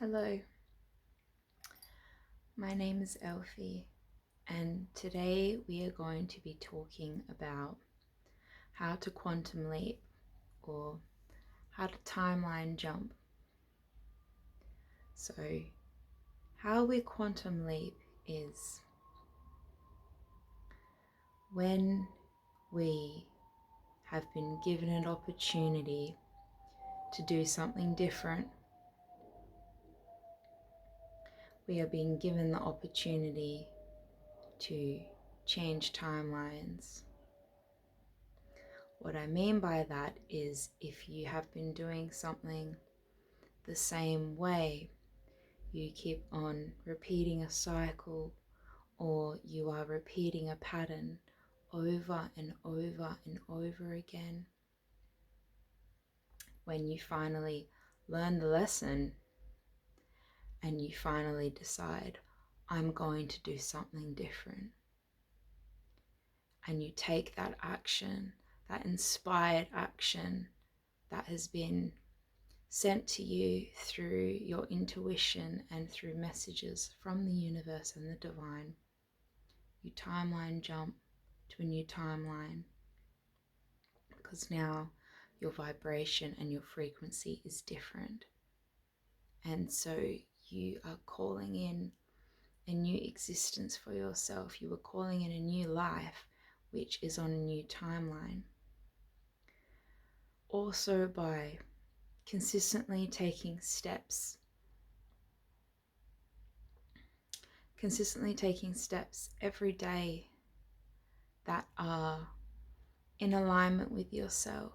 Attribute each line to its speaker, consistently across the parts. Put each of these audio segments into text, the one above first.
Speaker 1: Hello, my name is Elfie, and today we are going to be talking about how to quantum leap or how to timeline jump. So, how we quantum leap is when we have been given an opportunity to do something different. We are being given the opportunity to change timelines. What I mean by that is if you have been doing something the same way, you keep on repeating a cycle, or you are repeating a pattern over and over and over again. When you finally learn the lesson and you finally decide, I'm going to do something different, and you take that action, that inspired action that has been sent to you through your intuition and through messages from the universe and the divine, you timeline jump to a new timeline, because now your vibration and your frequency is different. And so you are calling in a new existence for yourself. You are calling in a new life, which is on a new timeline. Also, by consistently taking steps every day that are in alignment with yourself,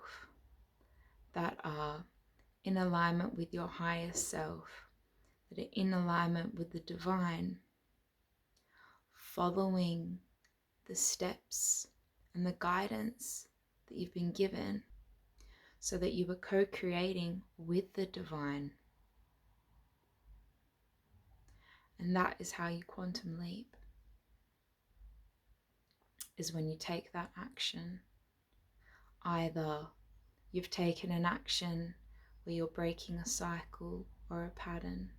Speaker 1: that are in alignment with your higher self, that are in alignment with the divine, following the steps and the guidance that you've been given so that you are co-creating with the divine. And that is how you quantum leap, is when you take that action. Either you've taken an action where you're breaking a cycle or a pattern,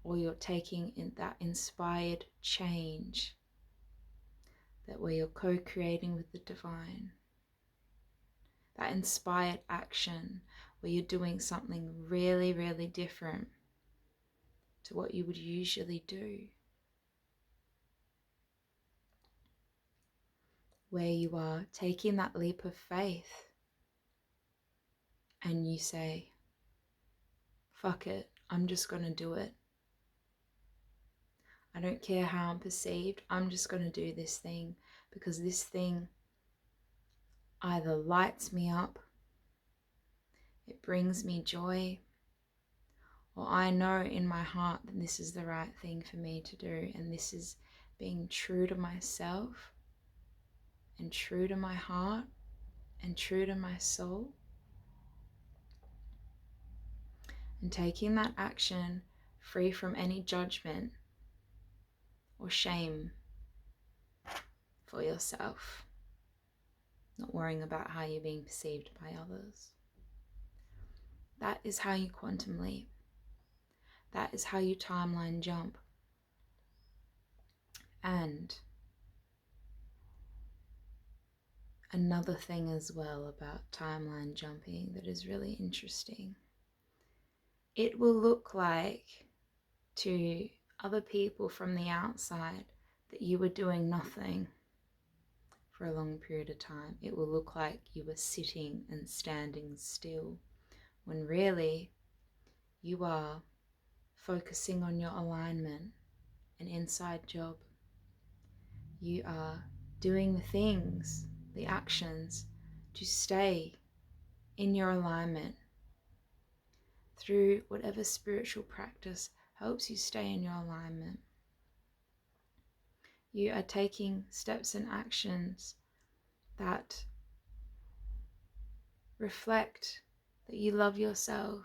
Speaker 1: or you're taking in that inspired change, that where you're co-creating with the divine, that inspired action where you're doing something really, really different to what you would usually do, where you are taking that leap of faith and you say, fuck it, I'm just going to do it. I don't care how I'm perceived, I'm just going to do this thing, because this thing either lights me up, it brings me joy, or I know in my heart that this is the right thing for me to do, and this is being true to myself and true to my heart and true to my soul. And taking that action free from any judgment or shame for yourself, not worrying about how you're being perceived by others. That is how you quantum leap. That is how you timeline jump. And another thing as well about timeline jumping that is really interesting, it will look like to other people from the outside that you were doing nothing for a long period of time. It will look like you were sitting and standing still, when really you are focusing on your alignment, an inside job. You are doing the things, the actions, to stay in your alignment through whatever spiritual practice helps you stay in your alignment. You are taking steps and actions that reflect that you love yourself.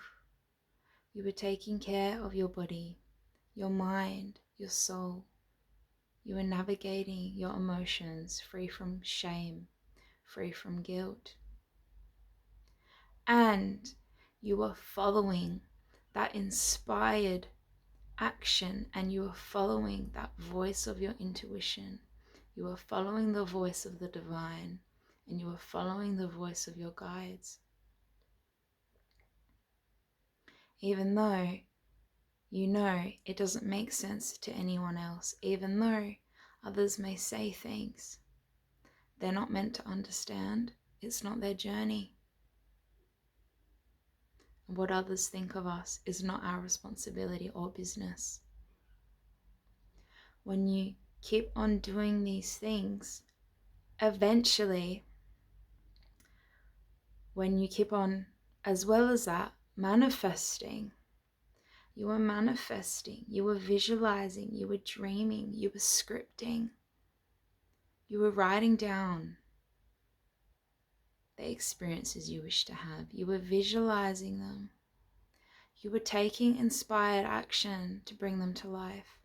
Speaker 1: You are taking care of your body, your mind, your soul. You are navigating your emotions free from shame, free from guilt. And you are following that inspired action and you are following that voice of your intuition, you are following the voice of the divine, and you are following the voice of your guides. Even though you know it doesn't make sense to anyone else, even though others may say things they're not meant to understand, it's not their journey. And what others think of us is not our responsibility or business. When you keep on doing these things, eventually, when you keep on, as well as that, manifesting, you are manifesting, you are visualizing, you are dreaming, you are scripting, you are writing down the experiences you wish to have, you are visualizing them, you are taking inspired action to bring them to life.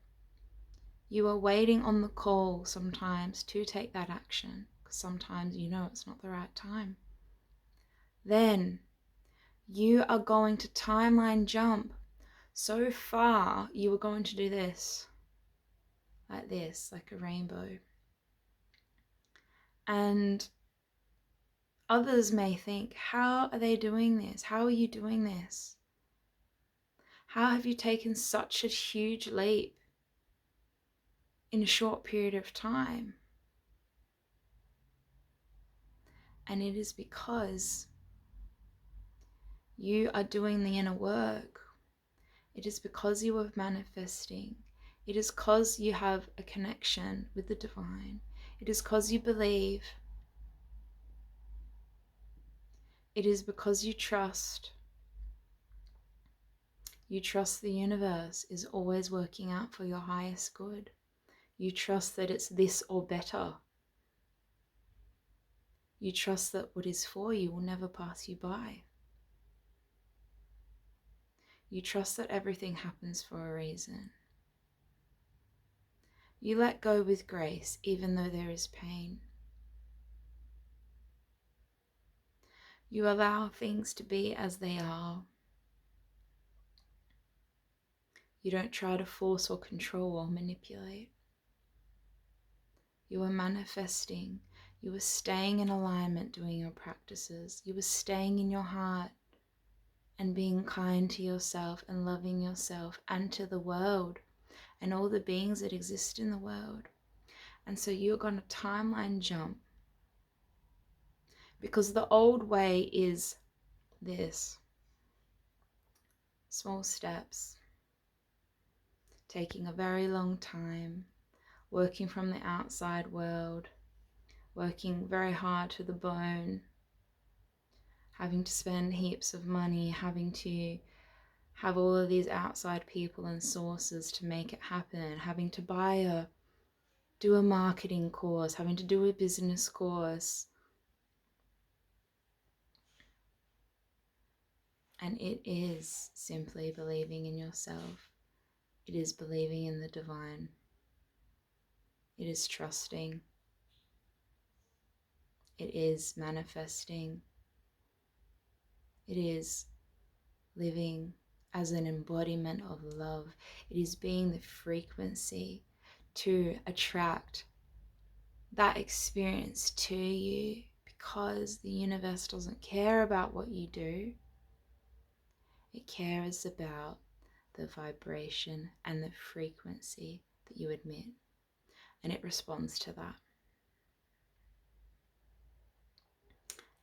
Speaker 1: You are waiting on the call sometimes to take that action, because sometimes you know it's not the right time. Then you are going to timeline jump so far, you are going to do this, like a rainbow. And others may think, how are they doing this? How are you doing this? How have you taken such a huge leap in a short period of time? And it is because you are doing the inner work. It is because you are manifesting. It is because you have a connection with the divine. It is because you believe. It is because you trust. You trust the universe is always working out for your highest good. You trust that it's this or better. You trust that what is for you will never pass you by. You trust that everything happens for a reason. You let go with grace even though there is pain. You allow things to be as they are. You don't try to force or control or manipulate. You are manifesting. You are staying in alignment doing your practices. You are staying in your heart and being kind to yourself and loving yourself and to the world and all the beings that exist in the world. And so you're going to timeline jump, because the old way is this: small steps, taking a very long time, working from the outside world, working very hard to the bone, having to spend heaps of money, having to have all of these outside people and sources to make it happen, having to do a marketing course, having to do a business course. And it is simply believing in yourself. It is believing in the divine. It is trusting. It is manifesting. It is living as an embodiment of love. It is being the frequency to attract that experience to you, because the universe doesn't care about what you do. It cares about the vibration and the frequency that you emit, and it responds to that.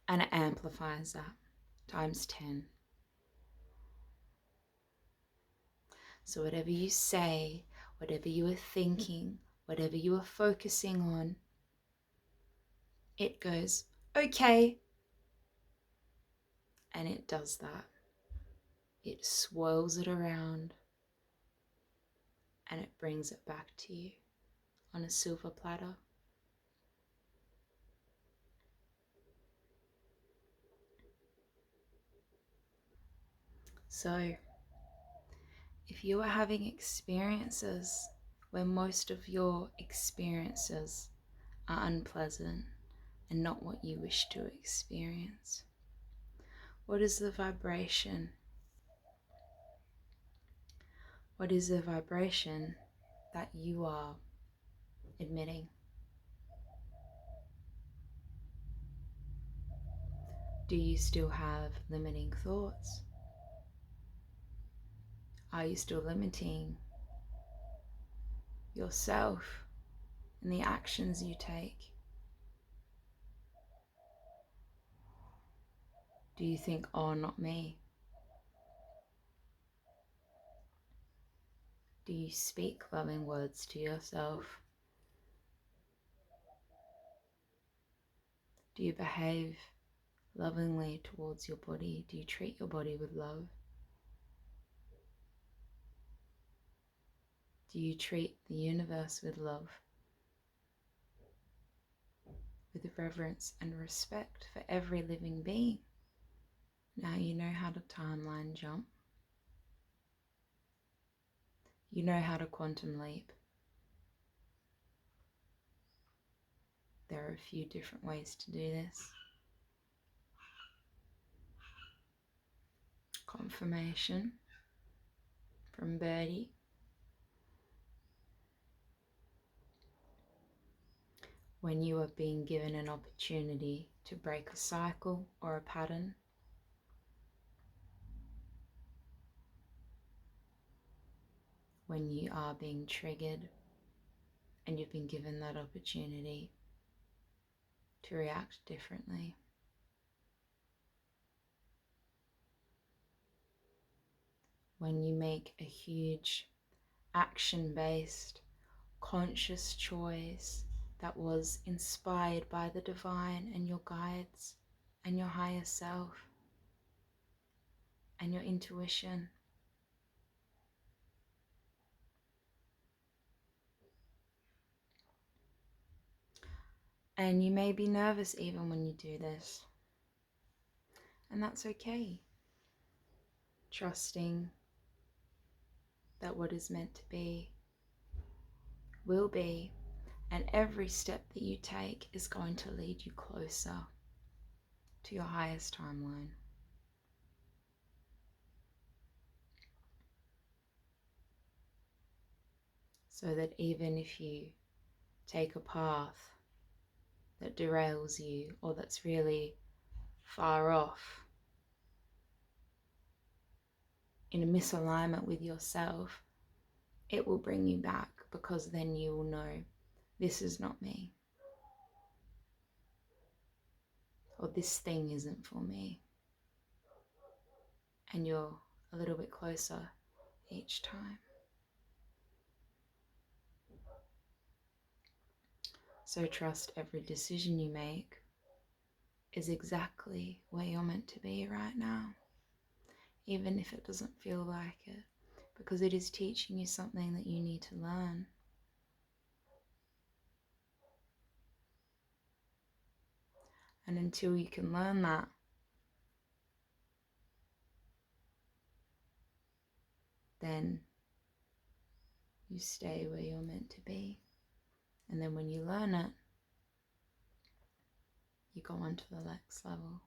Speaker 1: And it amplifies that times 10. So whatever you say, whatever you are thinking, whatever you are focusing on, it goes, okay. And it does that. It swirls it around and it brings it back to you on a silver platter. So, if you are having experiences where most of your experiences are unpleasant and not what you wish to experience, what is the vibration? What is the vibration that you are admitting? Do you still have limiting thoughts? Are you still limiting yourself and the actions you take? Do you think, oh, not me? Do you speak loving words to yourself? Do you behave lovingly towards your body? Do you treat your body with love? Do you treat the universe with love? With reverence and respect for every living being? Now you know how to timeline jump. You know how to quantum leap. There are a few different ways to do this. Confirmation from Birdie. When you are being given an opportunity to break a cycle or a pattern. When you are being triggered and you've been given that opportunity to react differently. When you make a huge action-based conscious choice that was inspired by the divine and your guides and your higher self and your intuition. And you may be nervous even when you do this, and that's okay. Trusting that what is meant to be will be, and every step that you take is going to lead you closer to your highest timeline. So that even if you take a path that derails you or that's really far off, in a misalignment with yourself, it will bring you back, because then you will know this is not me, or this thing isn't for me, and you're a little bit closer each time. So trust every decision you make is exactly where you're meant to be right now, even if it doesn't feel like it, because it is teaching you something that you need to learn. And until you can learn that, then you stay where you're meant to be. And then when you learn it, you go on to the next level.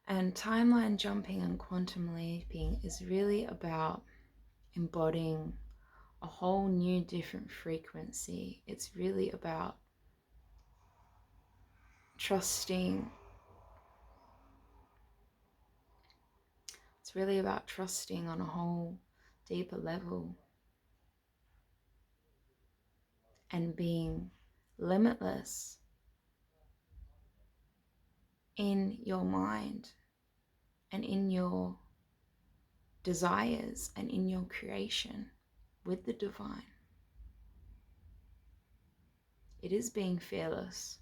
Speaker 1: And timeline jumping and quantum leaping is really about embodying a whole new different frequency. It's really about trusting. It's really about trusting on a whole deeper level and being limitless in your mind and in your desires and in your creation with the divine. It is being fearless.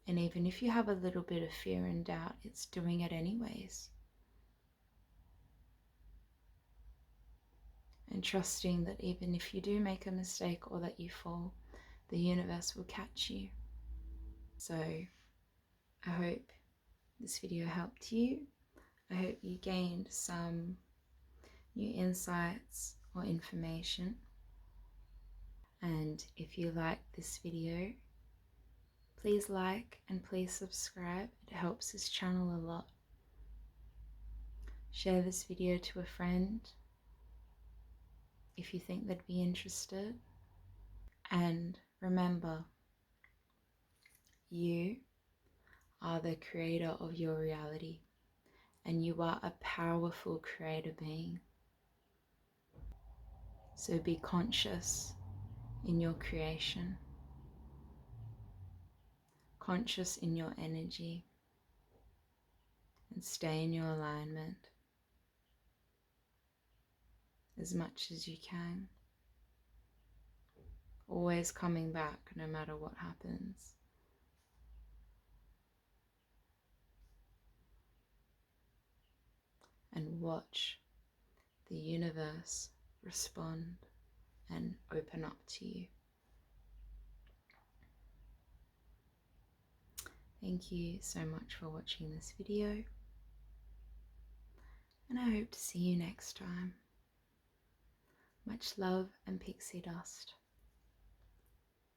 Speaker 1: And even if you have a little bit of fear and doubt, it's doing it anyways. And trusting that even if you do make a mistake or that you fall, the universe will catch you. So I hope this video helped you. I hope you gained some new insights or information. And if you like this video, Please like and please subscribe. It helps this channel a lot. Share this video to a friend if you think they'd be interested. And remember, you are the creator of your reality, and you are a powerful creator being. So be conscious in your creation, conscious in your energy, and stay in your alignment as much as you can. Always coming back no matter what happens. And watch the universe respond and open up to you. Thank you so much for watching this video, and I hope to see you next time. Much love and pixie dust.